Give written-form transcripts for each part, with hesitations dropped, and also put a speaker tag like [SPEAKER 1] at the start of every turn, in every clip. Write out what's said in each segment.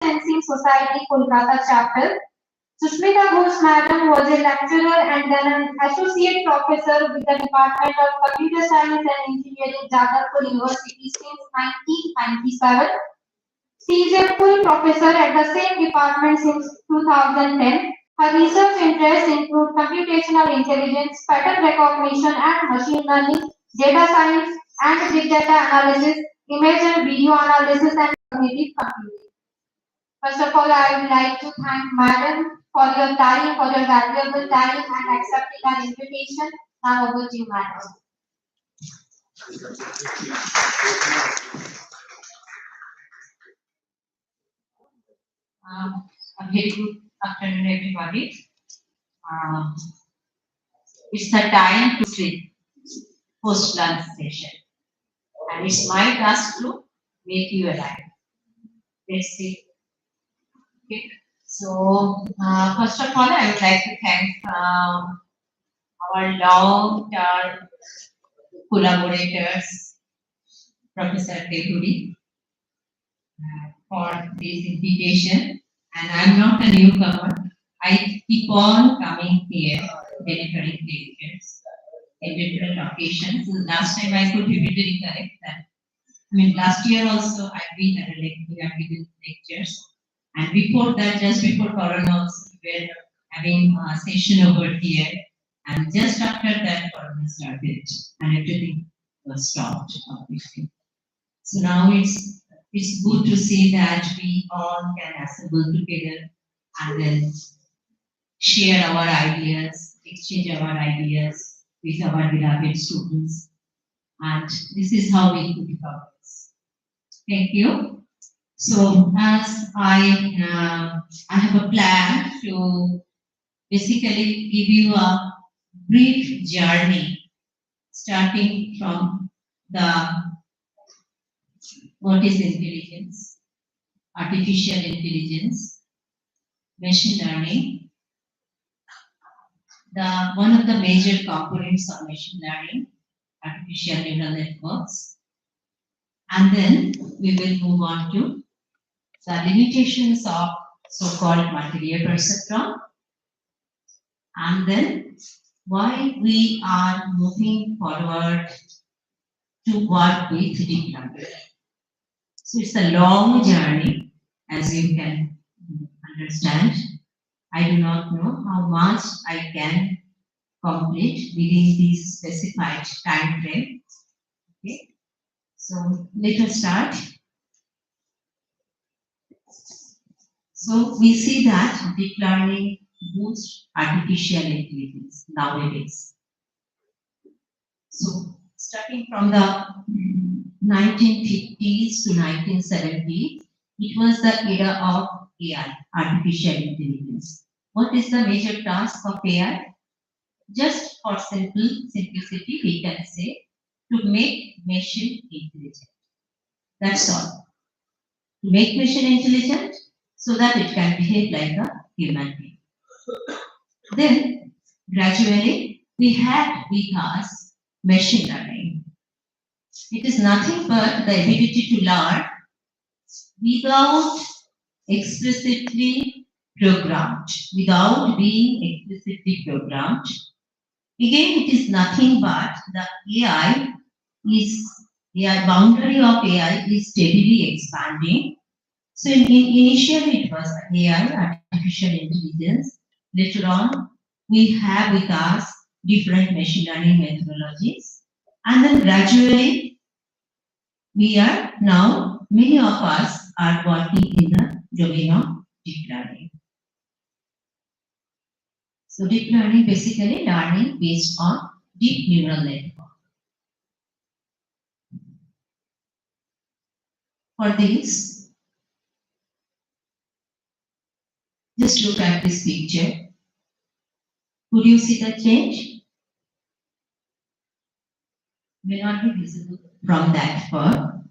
[SPEAKER 1] Sensing Society, Kolkata chapter. Susmita Ghosh Madam was a lecturer and then an associate professor with the Department of Computer Science and Engineering, Jadarpur University since 1997. She is a full professor at the same department since 2010. Her research interests include computational intelligence, pattern recognition and machine learning, data science and big data analysis, image and video analysis, and cognitive computing. First of all, I would like to thank Madam for your time, for your valuable time and accepting our invitation. Now over to you, Madam.
[SPEAKER 2] A very good afternoon, everybody. It's the time to sleep post-lunch session, and it's my task to make you alive. Let's see. Okay. So, first of all, I would like to thank our long-term collaborators, Professor Tehuri, for this invitation. And I'm not a newcomer. I keep on coming here, delivering lectures in different occasions. So last time I could vividly correct that. I mean, last year also I've been at a given lectures. And before that, just before Corona also, we were having a session over here. And just after that, Corona started and everything was stopped, obviously. So now it's good to see that we all can assemble together and then share our ideas, exchange our ideas with our beloved students. And this is how we could progress. Thank you. So as I have a plan to basically give you a brief journey starting from what is intelligence, artificial intelligence, machine learning, one of the major components of machine learning, artificial neural networks, and then we will move on to the limitations of so-called multi-layer perceptron, and then why we are moving forward to work with deep learning. So it's a long journey, as you can understand. I do not know how much I can complete within this specified time frame. Okay, so let us start. So we see that deep learning boosts artificial intelligence nowadays. So starting from the 1950s to 1970s, it was the era of AI, artificial intelligence. What is the major task of AI? Just for simplicity, we can say to make machine intelligent. That's all. To make machine intelligent so that it can behave like a human being. Then, gradually, we had with us machine learning. It is nothing but the ability to learn without explicitly programmed, without being explicitly programmed. Again, it is nothing but the boundary of AI is steadily expanding. So initially it was AI, artificial intelligence. Later on, we have with us different machine learning methodologies. And then gradually, many of us are working in the domain of deep learning. So deep learning, basically learning based on deep neural network. For this, just look at this picture. Could you see the change? May not be visible from that far.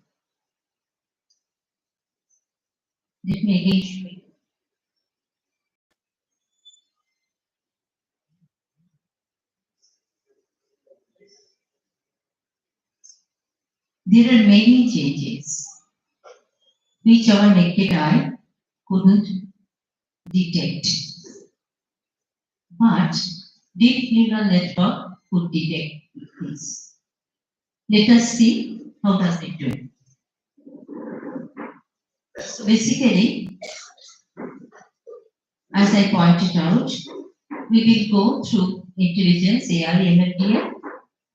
[SPEAKER 2] Let me again show you. There are many changes which our naked eye couldn't detect. But deep neural network could detect this. Let us see how does it do. So basically, as I pointed out, we will go through intelligence, AI, MLDM,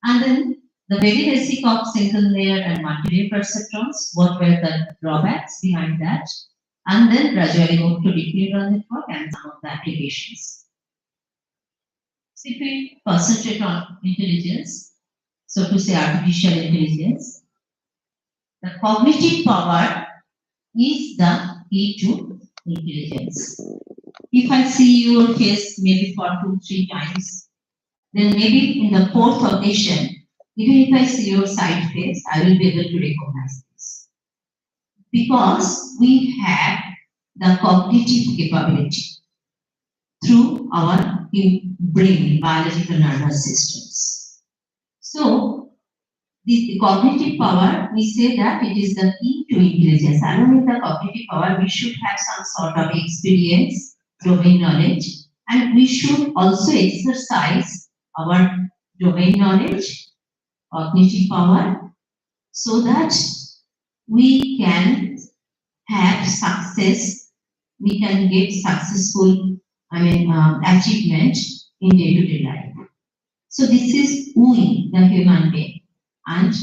[SPEAKER 2] and then the very basic of single layer and multi-layer perceptrons, what were the drawbacks behind that, and then gradually move to deep neural network and some of the applications. So if we concentrate on intelligence, so to say artificial intelligence, the cognitive power is the key to intelligence. If I see your face maybe for 2-3 times, then maybe in the fourth occasion, even if I see your side face, I will be able to recognize this. Because we have the cognitive capability through our brain, biological nervous systems. So, the cognitive power, we say that it is the key to intelligence. Along with the cognitive power, we should have some sort of experience, domain knowledge, and we should also exercise our domain knowledge, cognitive power, so that we can have success, we can get successful, achievement in day-to-day life. So this is we, the human being, and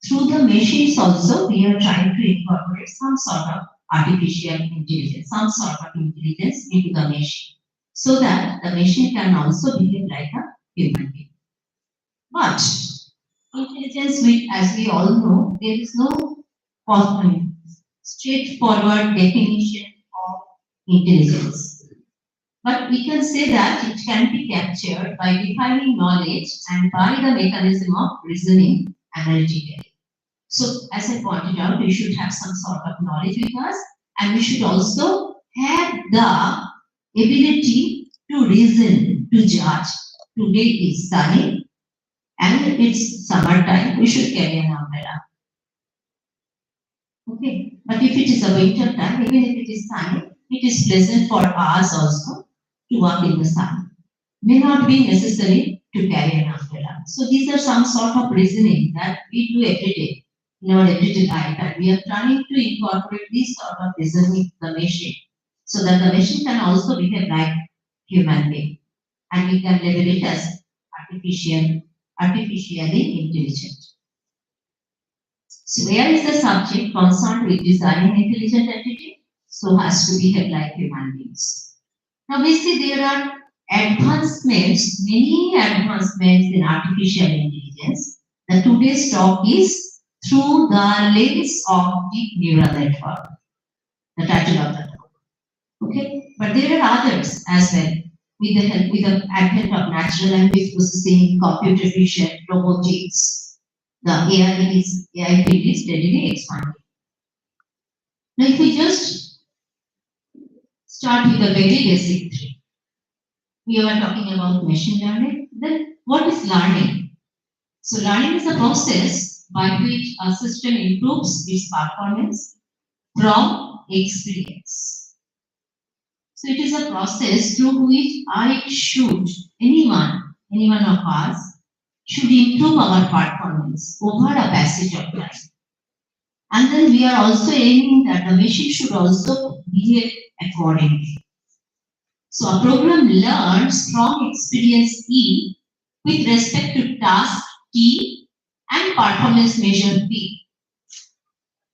[SPEAKER 2] through the machines also we are trying to incorporate some sort of artificial intelligence, some sort of intelligence into the machine, so that the machine can also behave like a human being. But intelligence, as we all know, there is no straightforward definition of intelligence. But we can say that it can be captured by defining knowledge and by the mechanism of reasoning analytically. So, as I pointed out, we should have some sort of knowledge with us, and we should also have the ability to reason, to judge. Today is sunny and it's summertime, we should carry an umbrella. Okay, but if it is a winter time, even if it is sunny, it is pleasant for us also to walk in the sun. May not be necessary to carry an umbrella. So these are some sort of reasoning that we do every day in our everyday life, and we are trying to incorporate this sort of reasoning to the machine, so that the machine can also behave like human being, and we can label it as artificially intelligent. So where is the subject concerned with designing intelligent entity? So has to behave like human beings. Now we see there are advancements, many advancements in artificial intelligence. The today's talk is through the lens of deep neural network, the title of the talk. Okay, but there are others as well. With the advent of natural language processing, computer vision, robotics, the AI field is steadily expanding. Now, if we just start with the very basic three, we are talking about machine learning. Then, what is learning? So, learning is a process by which a system improves its performance from experience. So it is a process through which anyone of us should improve our performance over a passage of time. And then we are also aiming that the machine should also behave accordingly. So a program learns from experience E with respect to task T and performance measure P.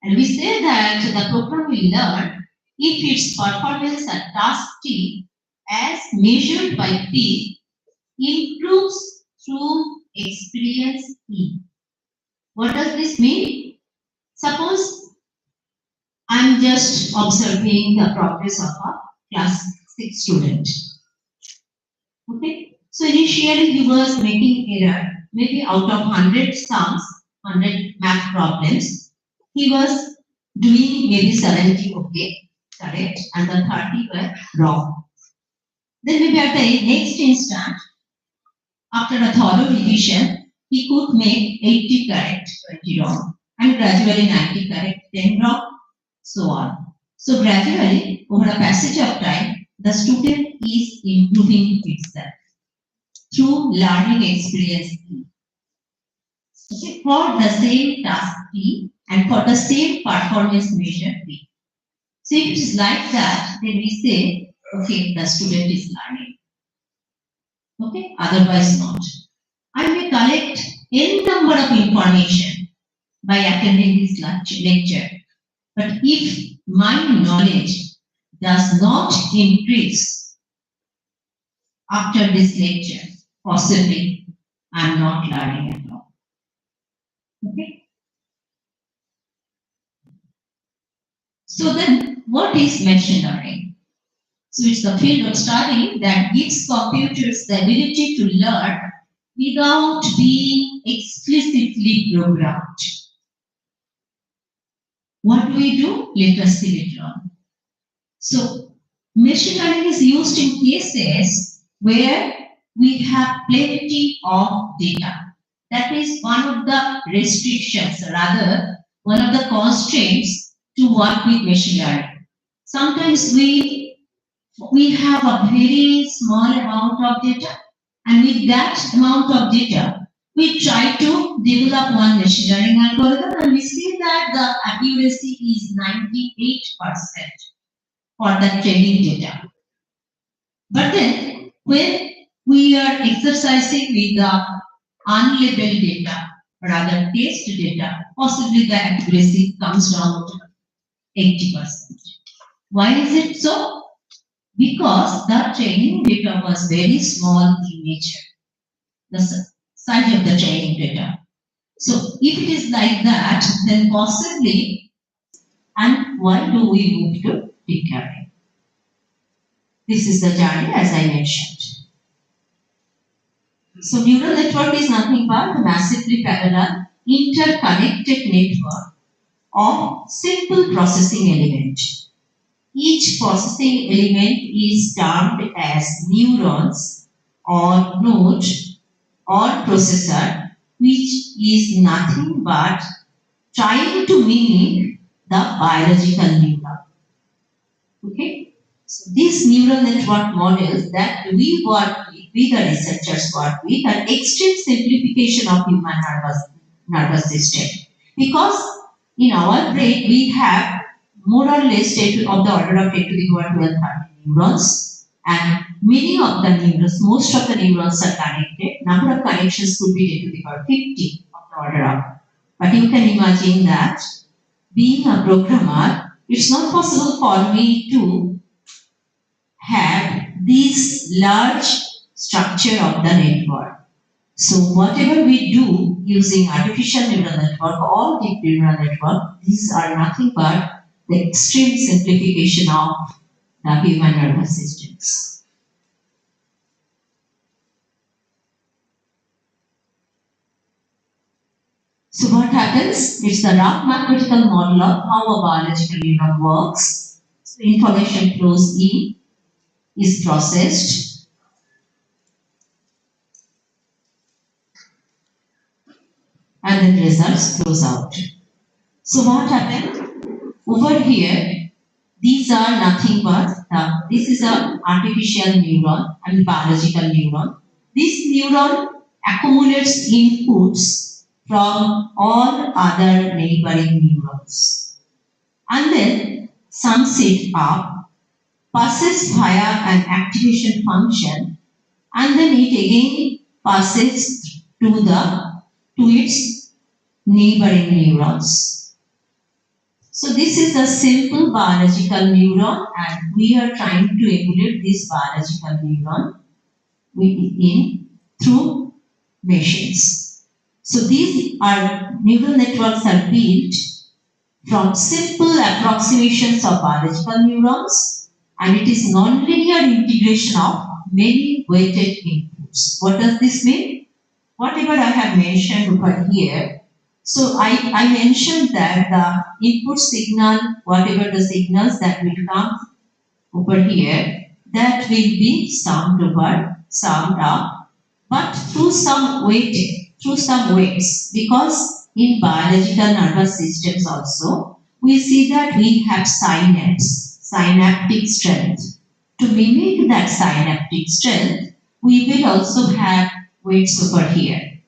[SPEAKER 2] And we say that the program will learn if its performance at task T as measured by P improves through experience E. What does this mean? Suppose I'm just observing the progress of a class 6 student. Okay, so initially he was making error, maybe out of 100 sums, 100 math problems, he was doing maybe 70 okay, correct, and the 30 were wrong. Then maybe at the next instant, after a thorough revision, he could make 80 correct, 20 wrong, and gradually 90 correct, 10 wrong, so on. So gradually, over a passage of time, the student is improving itself through learning experience E. Okay, for the same task P and for the same performance measure B. So if it is like that, then we say, okay, the student is learning. Okay, otherwise not. I may collect n number of information by attending this lecture. But if my knowledge does not increase after this lecture, possibly I'm not learning at all. Okay? So then, what is machine learning? So it's the field of study that gives computers the ability to learn without being explicitly programmed. What do we do? Let us see later on. So, machine learning is used in cases where we have plenty of data. That is one of the restrictions, rather, one of the constraints to work with machine learning. Sometimes we have a very small amount of data, and with that amount of data, we try to develop one machine learning algorithm, and we see that the accuracy is 98% for the training data. But then, when we are exercising with the unlabeled data, rather test data, possibly the accuracy comes down to 80%. Why is it so? Because the training data was very small in nature, the size of the training data. So if it is like that, then possibly, and why do we move to deep learning? This is the journey as I mentioned. So neural network is nothing but a massively parallel interconnected network of simple processing elements. Each processing element is termed as neurons or node or processor, which is nothing but trying to mimic the biological neuron. Okay? So these neural network models that we work with, the researchers work with, are extreme simplification of human nervous system. Because in our brain we have more or less 10 of the order of 10 to the power 12 neurons, and many of the neurons, most of the neurons are connected. Number of connections could be 10 to the power 50 of the order of. But you can imagine that being a programmer, it's not possible for me to have this large structure of the network. So whatever we do using artificial neural network or deep neural network, these are nothing but the extreme simplification of the human nervous systems. So what happens? It's the rough mathematical model of how a biological neuron works. So information flows in, is processed, and then results flows out. So what happened? Over here, these are nothing but, this is an artificial neuron and biological neuron. This neuron accumulates inputs from all other neighboring neurons. And then sums it up, passes via an activation function, and then it again passes to its neighboring neurons. So this is a simple biological neuron, and we are trying to emulate this biological neuron through machines. So these neural networks are built from simple approximations of biological neurons, and it is nonlinear integration of many weighted inputs. What does this mean? Whatever I have mentioned over here, so I mentioned that the input signal, whatever the signals that will come over here, that will be summed up, but through some weights, because in biological nervous systems also, we see that we have synaptic strength. To mimic that synaptic strength, we will also have weights over here.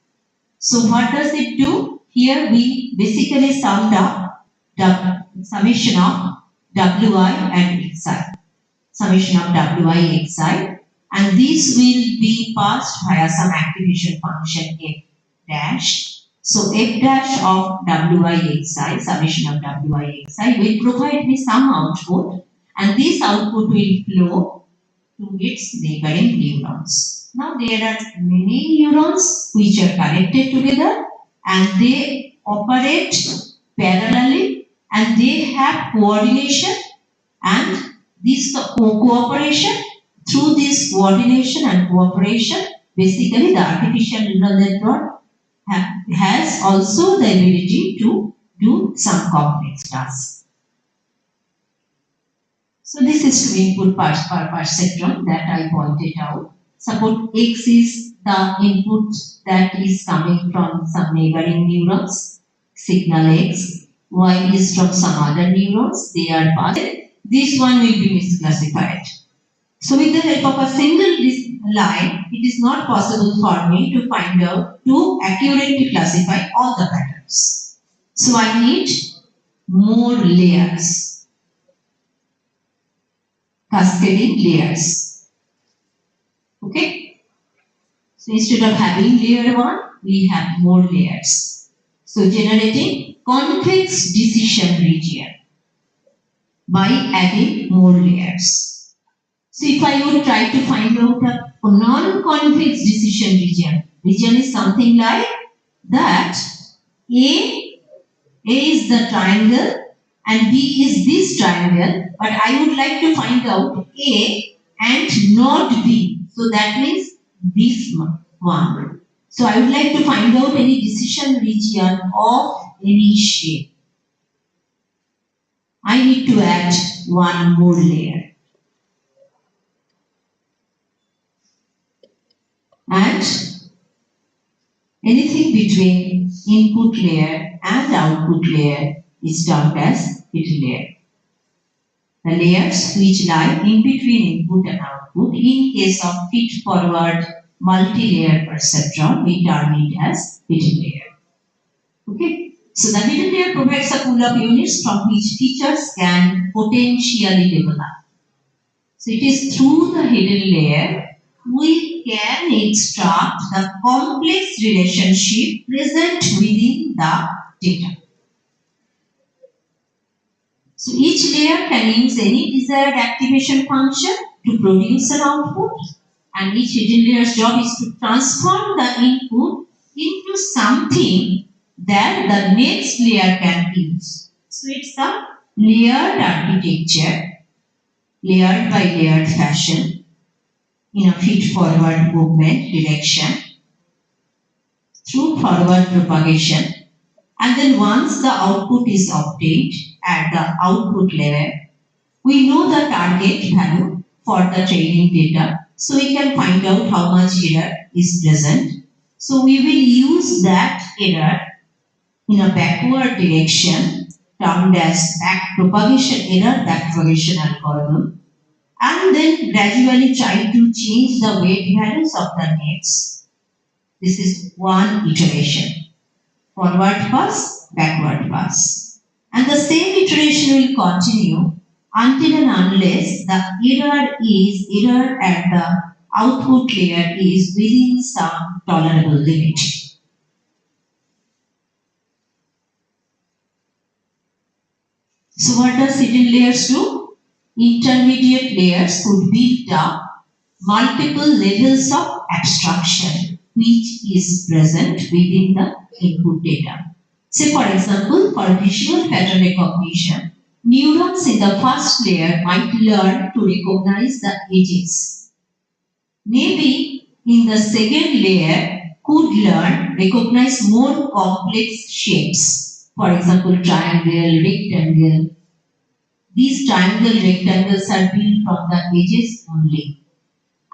[SPEAKER 2] So what does it do? Here we basically summed up the summation of Wi and xi. Summation of Wi xi, and this will be passed via some activation function f dash. So f dash of Wi xi, summation of Wi xi will provide me some output, and this output will flow to its neighboring neurons. Now there are many neurons which are connected together and they operate parallelly and they have coordination, and this cooperation, through this coordination and cooperation, basically the artificial neural network has also the ability to do some complex tasks. So this is to input perceptron that I pointed out. Suppose X is the input that is coming from some neighboring neurons, signal X. Y is from some other neurons, they are passed. This one will be misclassified. So with the help of a single line, it is not possible for me to find out, to accurately classify all the patterns. So I need more layers, cascading layers. Okay? So instead of having layer 1, we have more layers. So generating convex decision region by adding more layers. So if I would try to find out a non-convex decision region is something like that. A is the triangle and B is this triangle, but I would like to find out A and not B. So that means this one. So I would like to find out any decision region of any shape. I need to add one more layer. And anything between input layer and output layer is termed as hidden layer. The layers which lie in between input and output, in case of feed-forward multi-layer perceptron, we term it as hidden layer. Okay. So the hidden layer provides a pool of units from which features can potentially develop. So it is through the hidden layer we can extract the complex relationship present within the data. So each layer can use any desired activation function to produce an output, and each hidden layer's job is to transform the input into something that the next layer can use. So it's a layered architecture, layered by layered fashion, in a feed-forward movement direction through forward propagation, and then once the output is obtained at the output level, we know the target value for the training data, so we can find out how much error is present. So we will use that error in a backward direction termed as error backpropagation algorithm, and then gradually try to change the weight values of the nets. This is one iteration. Forward pass, backward pass. And the same iteration will continue until and unless the error at the output layer is within some tolerable limit. So what does hidden layers do? Intermediate layers could build up multiple levels of abstraction which is present within the input data. Say for example, for visual pattern recognition, neurons in the first layer might learn to recognize the edges. Maybe in the second layer could recognize more complex shapes. For example, triangle, rectangle. These triangle rectangles are built from the edges only.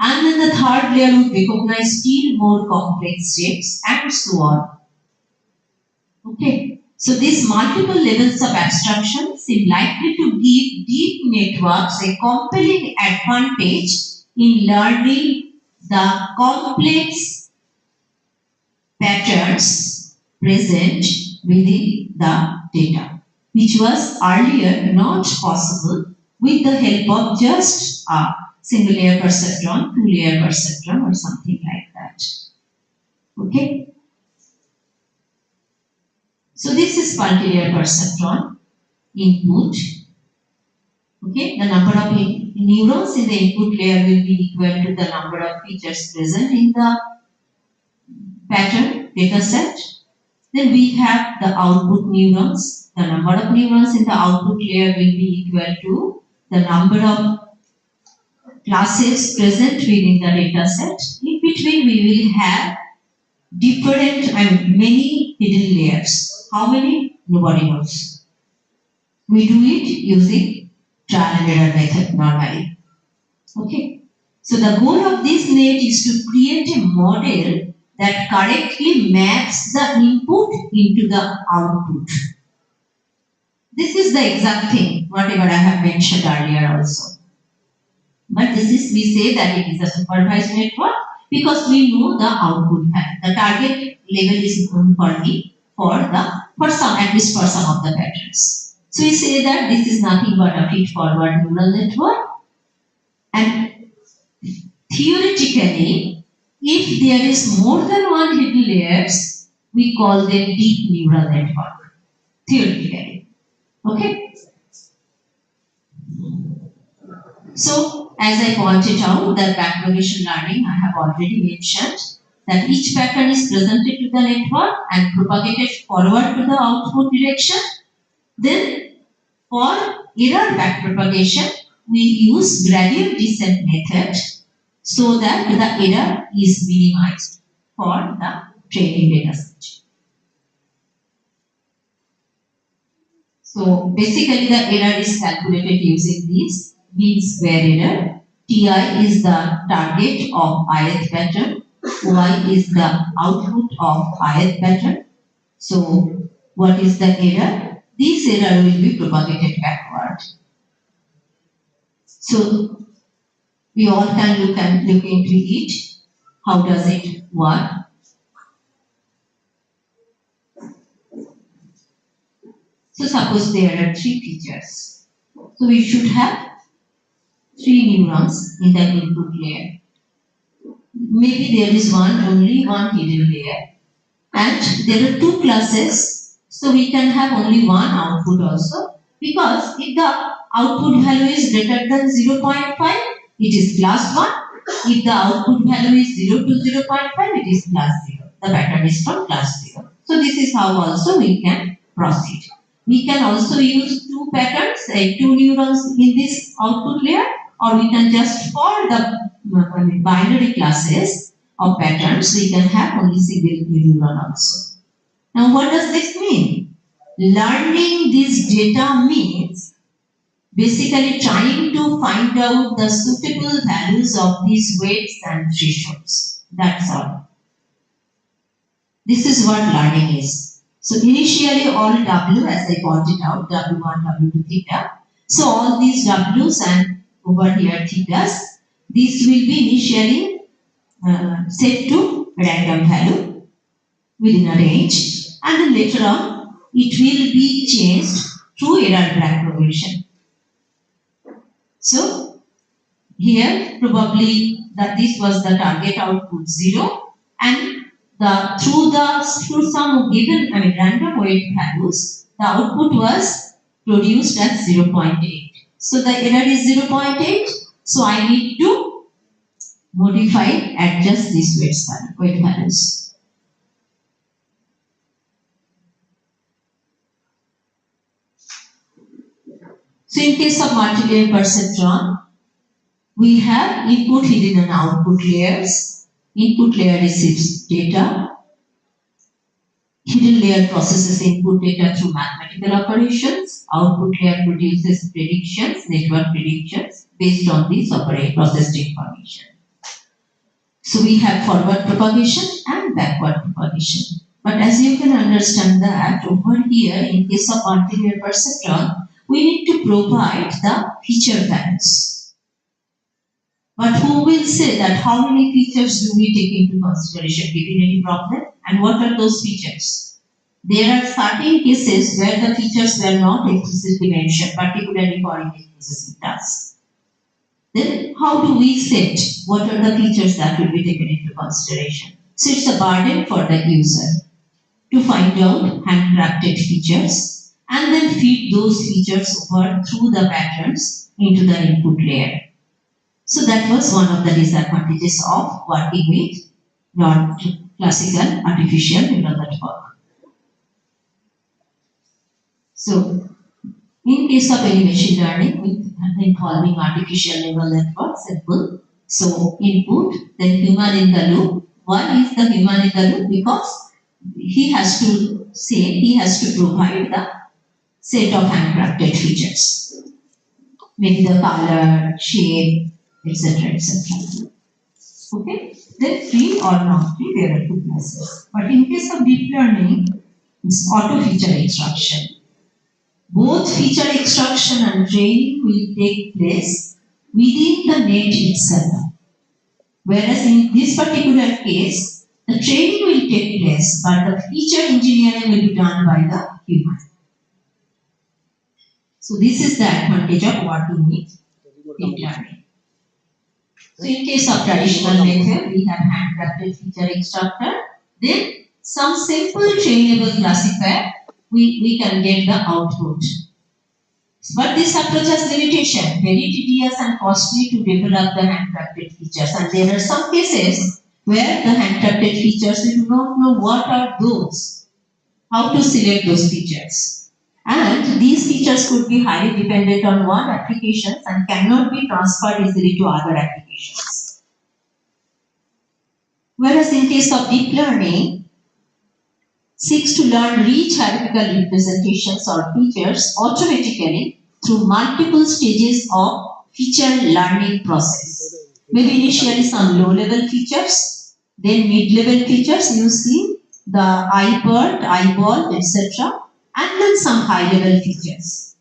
[SPEAKER 2] And then the third layer would recognize still more complex shapes and so on. Okay. So these multiple levels of abstraction seem likely to give deep networks a compelling advantage in learning the complex patterns present within the data, which was earlier not possible with the help of just a single layer perceptron, two layer perceptron, or something like that. Okay? So this is multi-layer perceptron input. Okay, the number of neurons in the input layer will be equal to the number of features present in the pattern data set. Then we have the output neurons. The number of neurons in the output layer will be equal to the number of classes present within the data set. In between, we will have many hidden layers. How many? Nobody knows. We do it using trial and error method normally. Okay. So the goal of this net is to create a model that correctly maps the input into the output. This is the exact thing, whatever I have mentioned earlier also. But we say that it is a supervised network because we know the output value. The target level is known for me at least for some of the patterns. So we say that this is nothing but a feed-forward neural network. And theoretically, if there is more than one hidden layers, we call them deep neural network. Theoretically. Okay? So, as I pointed out, the backpropagation learning I have already mentioned that each pattern is presented to the network and propagated forward to the output direction. Then, for error backpropagation, we use gradient descent method so that the error is minimized for the training data set. So, basically the error is calculated using this mean square error. Ti is the target of ith pattern. Y is the output of ith pattern. So, what is the error? This error will be propagated backward. So, we all can look into it. How does it work? So, suppose there are three features. So, we should have 3 neurons in the input layer. Maybe there is only one hidden layer. And there are 2 classes, so we can have only one output also. Because if the output value is greater than 0.5, it is class 1. If the output value is 0 to 0.5, it is class 0. The pattern is from class 0. So this is how also we can proceed. We can also use 2 patterns, 2 neurons in this output layer, or we can just for the binary classes of patterns, we can have only single neuron also. Now what does this mean? Learning this data means basically trying to find out the suitable values of these weights and thresholds. That's all. This is what learning is. So initially all W, as I pointed out, W1, W2, theta. So all these W's and over here thetas, this will be initially set to random value within a range, and then later on it will be changed through error backpropagation. So here probably that this was the target output 0, and through some given random weight values, the output was produced at 0.8. So the error is 0.8. So I need to modify, adjust these weight values. So in case of multi-layer perceptron, we have input, hidden and output layers. Input layer receives data. Hidden layer processes input data through mathematical operations. Output layer produces predictions, network predictions based on these processed information. So we have forward propagation and backward propagation.
[SPEAKER 3] But as you can understand that over here, in case of multi-layer perceptron, we need to provide the feature values. But who will say that how many features do we take into consideration given any problem, and what are those features? There are certain cases where the features were not explicitly mentioned, particularly for image processing tasks. Then how do we set what are the features that will be taken into consideration? So it's a burden for the user to find out handcrafted features and then feed those features over through the patterns into the input layer. So that was one of the disadvantages of working with non-classical artificial neural network. So in case of any machine learning with involving artificial neural network, simple. So input, then human in the loop. Why is the human in the loop? Because he has to provide the set of handcrafted features. Maybe the color, shape, etc. etc. Okay? Then free or not free, there are two classes. But in case of deep learning, it's auto feature extraction. Both feature extraction and training will take place within the net itself. Whereas in this particular case, the training will take place, but the feature engineering will be done by the human. So this is the advantage of working with deep learning. So in case of traditional method, we have handcrafted feature extractor. Then some simple trainable classifier, we can get the output. But this approach has limitation, very tedious and costly to develop the handcrafted features. And there are some cases where the handcrafted features, we do not know what are those, how to select those features. And these features could be highly dependent on one application and cannot be transferred easily to other applications. Whereas in case of deep learning, seeks to learn rich hierarchical representations or features automatically through multiple stages of feature learning process. Maybe initially some low-level features, then mid-level features, you see the eyebird, eyeball, etc. And then some high-level features.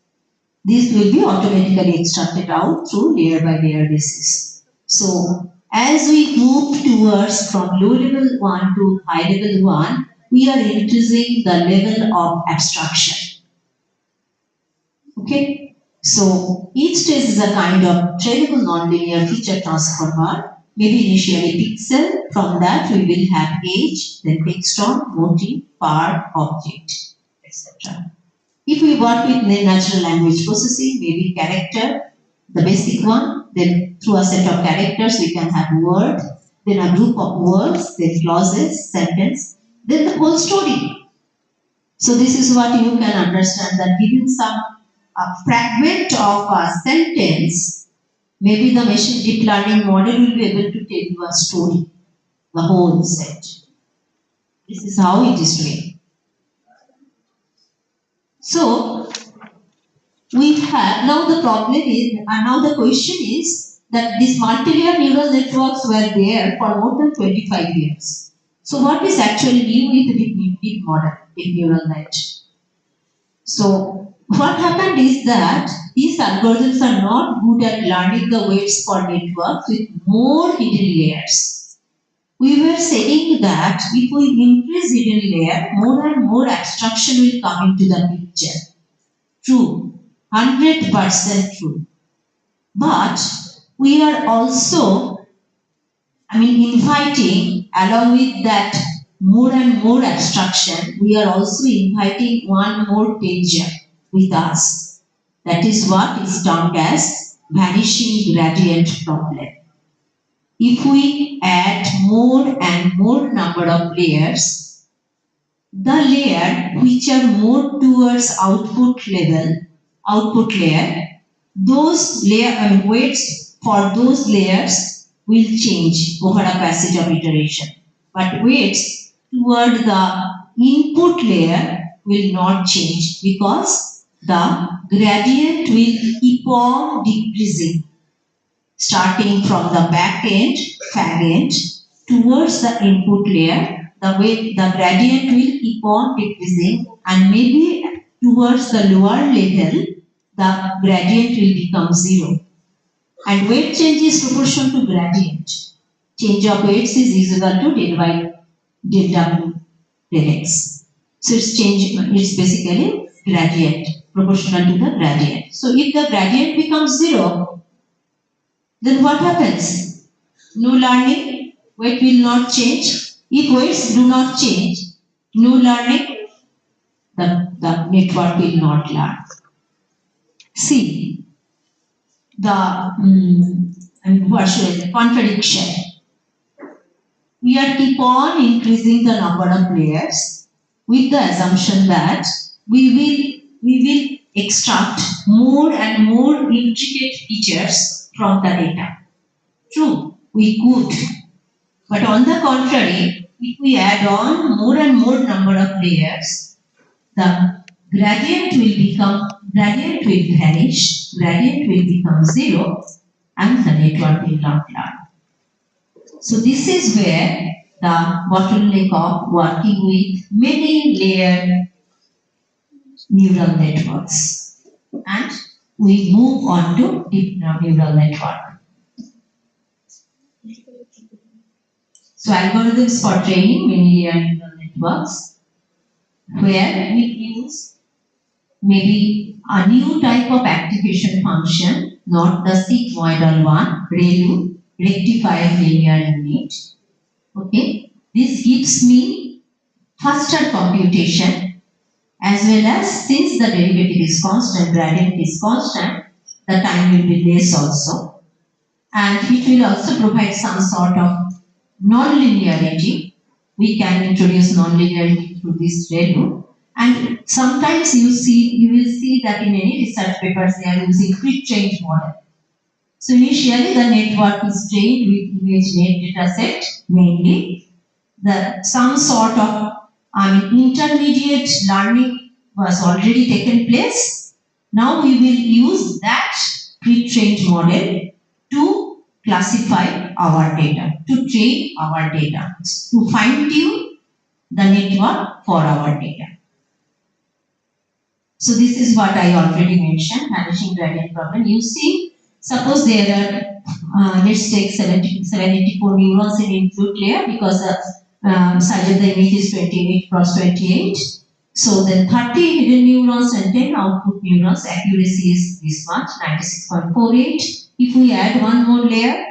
[SPEAKER 3] These will be automatically extracted out through layer-by-layer basis. So, as we move towards from low-level 1 to high-level 1, we are increasing the level of abstraction. Okay? So, each stage is a kind of trainable nonlinear feature transformer. Maybe initially pixel, from that we will have age, then textron, motif, part, object, etc. If we work with natural language processing, maybe character, the basic one, then through a set of characters we can have word, then a group of words, then clauses, sentence, then the whole story. So this is what you can understand, that given some fragment of a sentence, maybe the machine deep learning model will be able to tell you a story, the whole set. This is how it is doing. So we have, now the problem is, and now the question is that these multi-layer neural networks were there for more than 25 years. So what is actually new with the deep model, deep neural net? So what happened is that these algorithms are not good at learning the weights for networks with more hidden layers. We were saying that if we increase hidden layer, more and more abstraction will come into the picture. True, 100% true. But we are also, inviting, along with that more and more abstraction, we are also inviting one more danger with us. That is what is termed as vanishing gradient problem. If we add more and more number of layers, the layer which are more towards output layer, those weights for those layers will change over a passage of iteration. But weights toward the input layer will not change because the gradient will keep on decreasing, starting from the back end, fag end, towards the input layer. the gradient will keep on decreasing, and maybe towards the lower level, the gradient will become 0. And weight change is proportional to gradient. Change of weights is equal to del by del W del X. So it's basically gradient, proportional to the gradient. So if the gradient becomes 0, then what happens? No learning, weight will not change. If weights do not change, no learning, the network will not learn. See, the contradiction. We are keep on increasing the number of layers with the assumption that we will extract more and more intricate features from the data. True, we could. But on the contrary, if we add on more and more number of layers, the gradient will vanish, gradient will become 0, and the network will not learn. So this is where the bottleneck of working with many layered neural networks. And we move on to deep neural network. So algorithms for training many layered neural networks, where we use maybe a new type of activation function, not the sigmoidal one, ReLU, rectified linear unit. Okay, this gives me faster computation, as well as since the derivative is constant, gradient is constant, the time will be less also, and it will also provide some sort of non-linearity. We can introduce non-linearity through this ReLU, and sometimes you will see that in any research papers they are using pre-trained model. So initially the network is trained with ImageNet dataset mainly. Some sort of intermediate learning was already taken place. Now we will use that pre-trained model to classify our data, to train our data, to fine-tune the network for our data. So this is what I already mentioned, vanishing gradient problem. You see, suppose there are, let's take 784 neurons in input layer, because the size of the image is 28 cross 28. So then 30 hidden neurons and 10 output neurons, accuracy is this much, 96.48. If we add one more layer,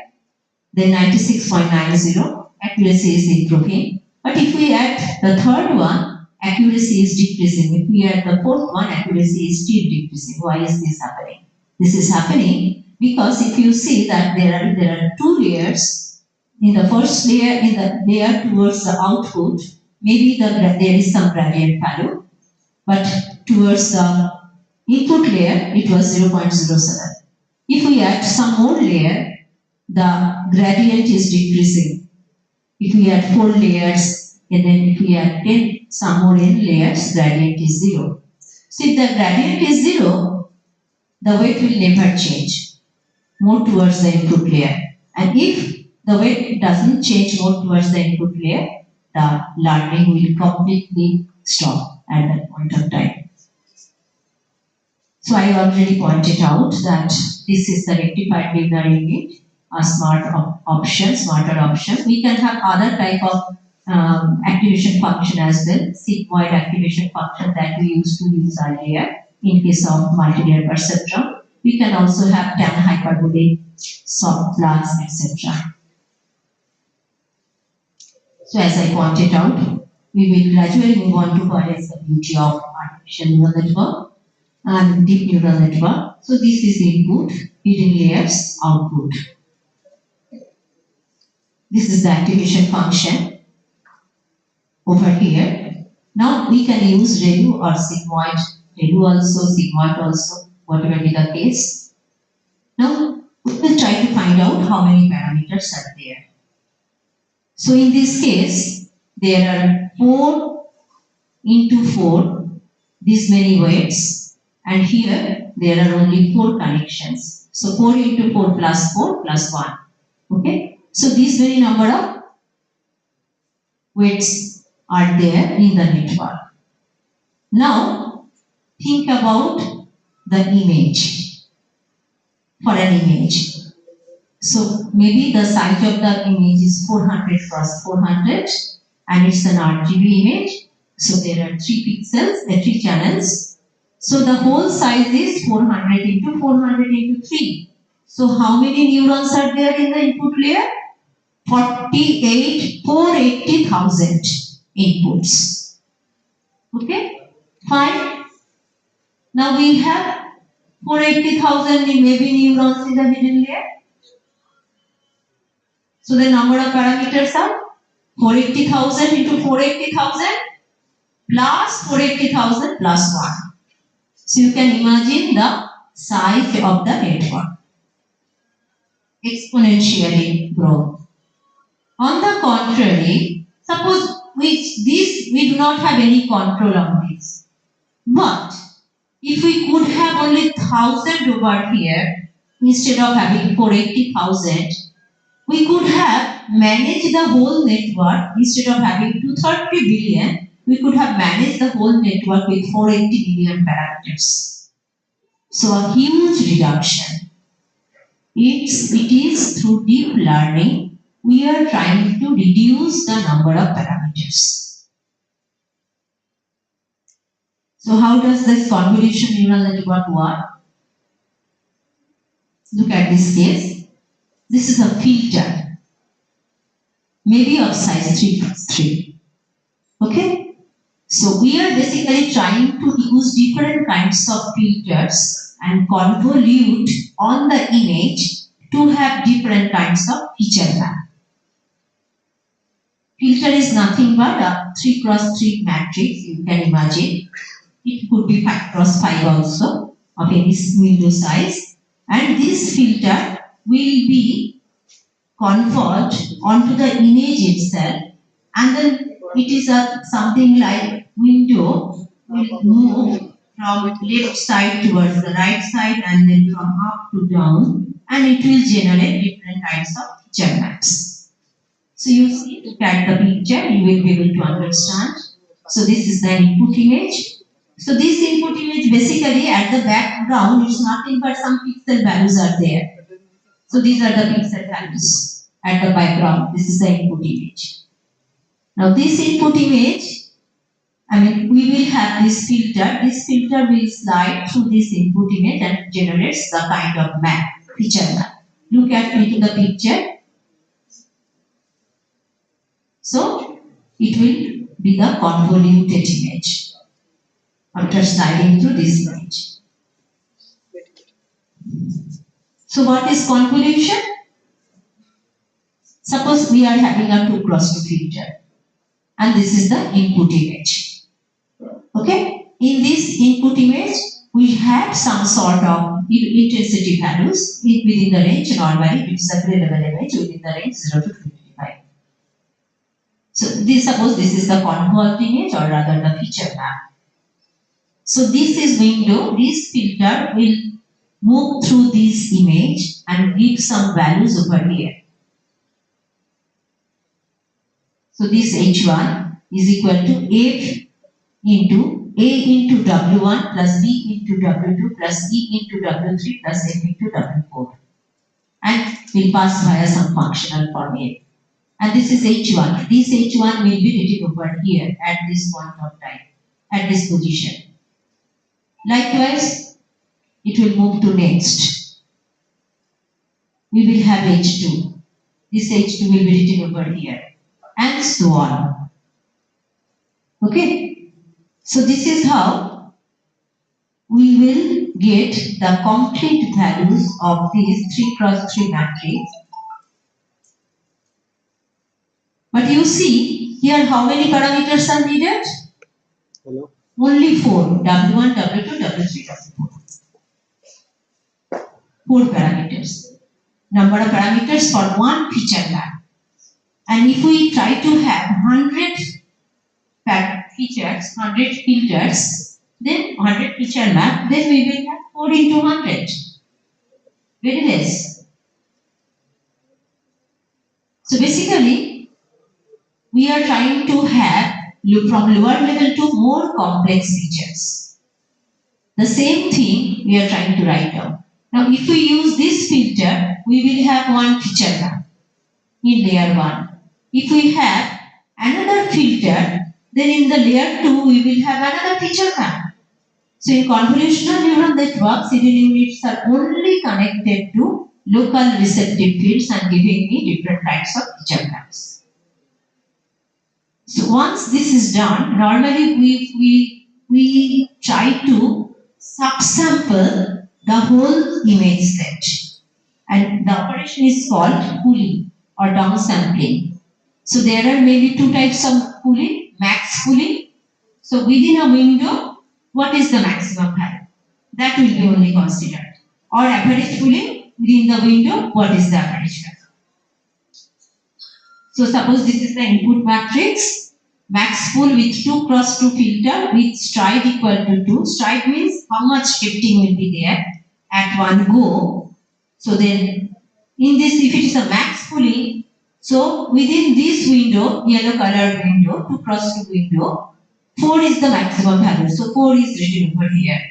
[SPEAKER 3] then 96.90, accuracy is improving. But if we add the third one, accuracy is decreasing. If we add the fourth one, accuracy is still decreasing. Why is this happening? This is happening because if you see that there are two layers. In the first layer, in the layer towards the output, maybe there is some gradient value, but towards the input layer, it was 0.07. If we add some more layer, the gradient is decreasing. If we add 4 layers, and then if we add 10 some more n layers, gradient is 0. So if the gradient is 0, the weight will never change more towards the input layer. And if the weight doesn't change more towards the input layer, the learning will completely stop at that point of time. So I already pointed out that this is the rectified linear unit, a smarter option. We can have other type of activation function as well, sigmoid activation function that we used to use earlier in case of multi-layer perceptron. We can also have tan hyperbolic, soft flux, etc. So as I pointed out, we will gradually move on to what is the beauty of artificial neural network and deep neural network. So this is input, hidden layers, output. This is the activation function over here. Now we can use ReLU or sigmoid, ReLU also, sigmoid also, whatever be the case. Now we will try to find out how many parameters are there. So in this case, there are 4 into 4, this many weights, and here there are only 4 connections. So 4 into 4 plus 4 plus 1. Okay. So these many number of weights are there in the network. Now, think about the image. For an image. So maybe the size of the image is 400 cross 400 and it's an RGB image. So there are 3 pixels, 3 channels. So the whole size is 400 into 400 into 3. So how many neurons are there in the input layer? 480,000 inputs. Okay, fine. Now we have 480,000 maybe neurons in the middle layer. So the number of parameters are 480,000 into 480,000 plus 480,000 plus 1. So you can imagine the size of the network. Exponentially grow. On the contrary, suppose we do not have any control on this. But if we could have only 1,000 over here instead of having 480,000, we could have managed the whole network instead of having 230 billion. We could have managed the whole network with 480 billion parameters. So a huge reduction. It is through deep learning we are trying to reduce the number of parameters. So how does this convolution neural network work? Look at this case. This is a filter, maybe of size 3x3. Okay? So we are basically trying to use different kinds of filters and convolute on the image to have different kinds of feature map. Filter is nothing but a 3x3 matrix, you can imagine. It could be 5x5 also of any window size. And this filter will be converted onto the image itself, and then it is something like window will move from left side towards the right side and then from up to down, and it will generate different kinds of feature maps. So you see, look at the picture, you will be able to understand. So this is the input image. So this input image basically at the background is nothing but some pixel values are there. So these are the pixel values at the background. This is the input image. Now this input image, we will have this filter. This filter will slide through this input image and generates the kind of map, feature map. Look at into the picture. So it will be the convoluted image after sliding through this image. So what is convolution? Suppose we are having a 2x2 filter and this is the input image. Okay? In this input image, we have some sort of intensity values within the range. Normally, it is a gray level image within the range 0 to 55. So suppose this is the convolved image or rather the feature map. So this is window. This filter will move through this image and give some values over here. So this H1 is equal to F into A into W1 plus B into W2 plus E into W3 plus F into W4. And will pass via some functional formula. And this is H1. This H1 will be written over here at this point of time, at this position. Likewise, it will move to next. We will have H2. This H2 will be written over here. And so on. Okay? So this is how we will get the complete values of these 3x3 matrix. But you see, here how many parameters are needed?
[SPEAKER 4] Hello?
[SPEAKER 3] Only 4. W1, W2, W3, W4. 4 parameters. Number of parameters for one feature map. And if we try to have 100 features, 100 filters, then 100 feature map, then we will have 4 into 100. Very less. So basically, we are trying to have from lower level to more complex features. The same thing we are trying to write down. Now, if we use this filter, we will have one feature map in layer 1. If we have another filter, then in the layer 2, we will have another feature map. So in convolutional neural networks, hidden units are only connected to local receptive fields and giving me different types of feature maps. So once this is done, normally we try to subsample the whole image set. And the operation is called pooling or downsampling. So there are maybe two types of pooling, max pooling. So within a window, what is the maximum value? That will be only considered. Or average pooling, within the window, what is the average value? So suppose this is the input matrix, max pool with 2 cross 2 filter with stride equal to 2. Stride means how much shifting will be there at one go. So then in this, if it is a max pooling, so within this window, yellow colored window, 2 cross 2 window, 4 is the maximum value. So 4 is written over here.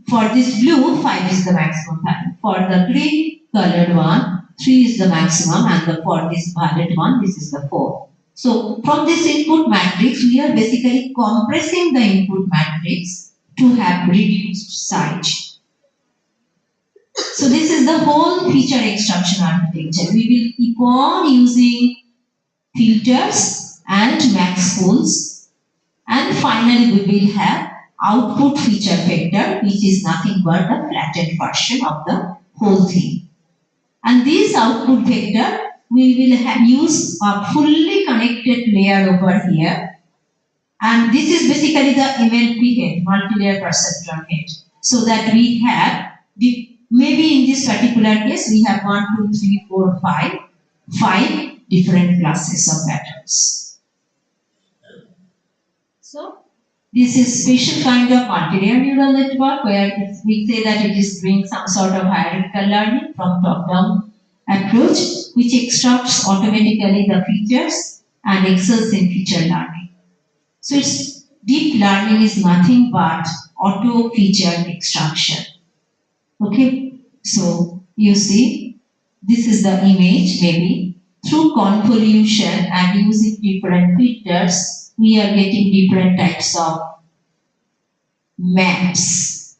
[SPEAKER 3] For this blue, 5 is the maximum value. For the green colored one, 3 is the maximum, and for this violet one, this is the 4. So from this input matrix, we are basically compressing the input matrix to have reduced size. So this is the whole feature extraction architecture. We will keep on using filters and max pools, and finally we will have output feature vector, which is nothing but the flattened version of the whole thing. And this output vector, we will use a fully connected layer over here. And this is basically the MLP head, multi-layer perceptron head. So that we have, maybe in this particular case, we have 1, 2, 3, 4, 5 different classes of patterns. So this is special kind of multi-layer neural network where we say that it is doing some sort of hierarchical learning from top-down approach, which extracts automatically the features and excels in feature learning. So it's deep learning is nothing but auto feature extraction. Okay, so you see, this is the image maybe. Through convolution and using different filters, we are getting different types of maps.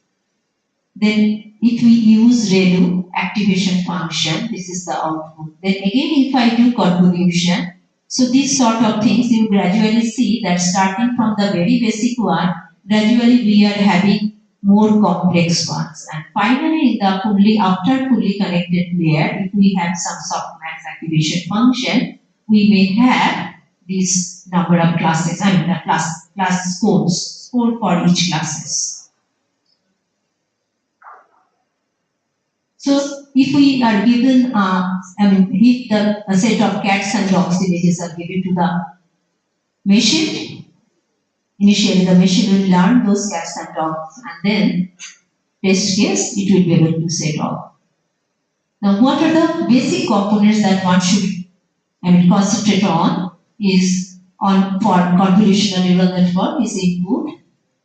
[SPEAKER 3] Then if we use ReLU activation function, this is the output. Then again if I do convolution, so these sort of things you gradually see that starting from the very basic one, gradually we are having more complex ones. And finally in the after fully connected layer, if we have some softmax activation function, we may have this number of classes, I mean the class scores, score for each classes. So if we are given, if a set of cats and dogs images are given to the machine, initially the machine will learn those cats and dogs, and then test case it will be able to say dog. Now what are the basic components that one should concentrate on is for convolutional neural network is input,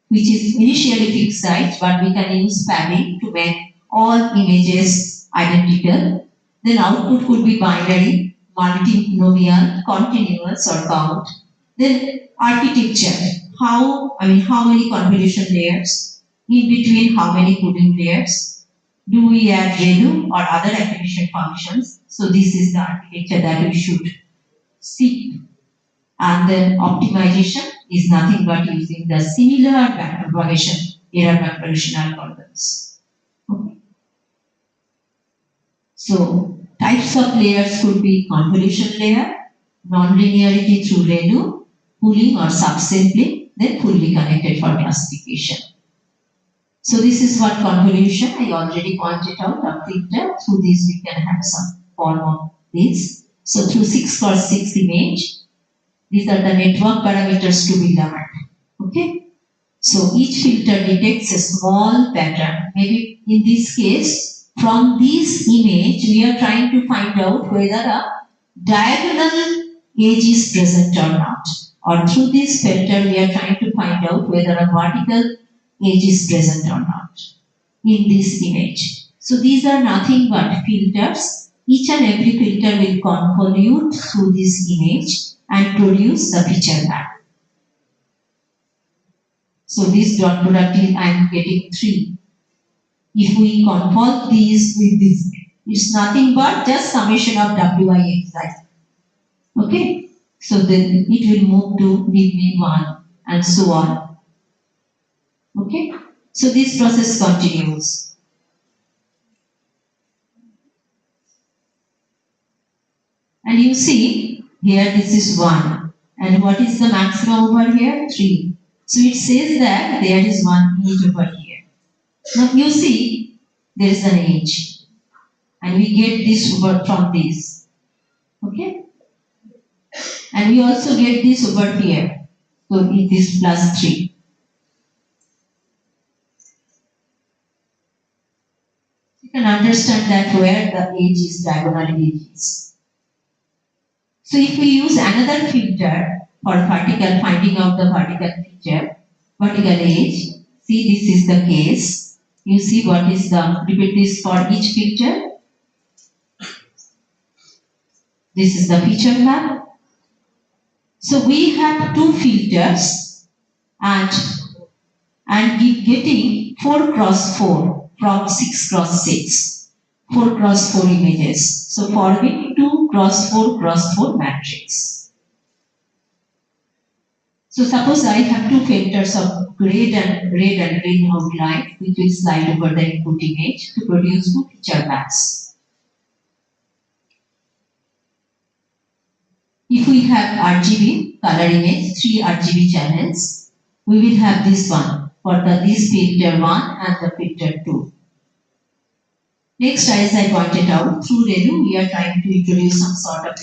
[SPEAKER 3] which is initially fixed size, but we can use padding to make all images identical. Then output could be binary, multinomial, continuous or count. Then architecture, how many convolution layers, in between how many coding layers, do we add ReLU or other activation functions? So this is the architecture that we should seek. And then optimization is nothing but using the similar backpropagation error backpropagation algorithms. Okay. So types of layers could be convolution layer, non-linearity through ReLU, pooling or subsampling, then fully connected for classification. So this is what convolution I already pointed out, a filter. Through this we can have some form of this. So through 6x6 image, these are the network parameters to be learned. Okay. So each filter detects a small pattern. Maybe in this case, from this image, we are trying to find out whether a diagonal edge is present or not. or through this filter we are trying to find out whether a vertical edge is present or not in this image. So these are nothing but filters. Each and every filter will convolute through this image and produce the feature map. So this dot product is I am getting 3. If we convolve these with this, it's nothing but just summation of WIXi. Okay? So then it will move to give me 1 and so on. Okay? So this process continues. And you see, here this is 1. And what is the maximum over here? 3. So it says that there is 1 edge over here. Now you see, there is an edge. And we get this over from this. Okay? And we also get this over here. So it is plus 3. You can understand that where the edge is, diagonal edge is. So if we use another filter for vertical, finding out the vertical feature, vertical edge, see this is the case. You see what is the, repeat this for each filter. This is the feature map. So we have 2 filters and getting 4 cross 4 from 6 cross 6. 4 cross 4 images. So forming 2 cross 4 cross 4 matrix. So suppose I have 2 filters of red and green outline which will slide over the input image to produce 2 feature maps. If we have RGB color image, 3 RGB channels, we will have this one for this filter 1 and the filter 2. Next, as I pointed out, through ReLU we are trying to introduce some sort of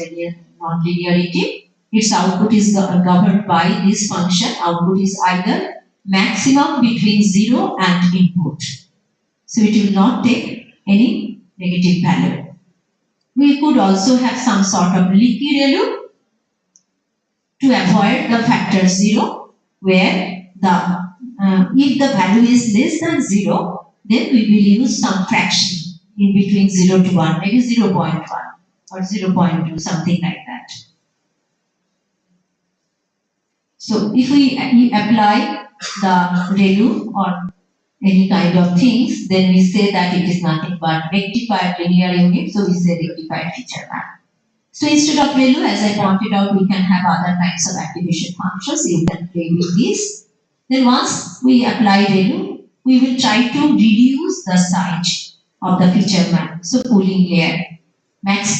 [SPEAKER 3] non-linearity. Its output is governed by this function. Output is either maximum between 0 and input. So it will not take any negative value. We could also have some sort of leaky ReLU to avoid the factor 0, where if the value is less than 0, then we will use some fraction in between 0 to 1, maybe 0.1 or 0.2, something like that. So if we apply the ReLU on any kind of things, then we say that it is nothing but rectified linear unit, so we say rectified feature map. So instead of ReLU, as I pointed out, we can have other types of activation functions. You can play with this. Then once we apply ReLU, we will try to reduce the size of the feature map. So pooling layer, max pooling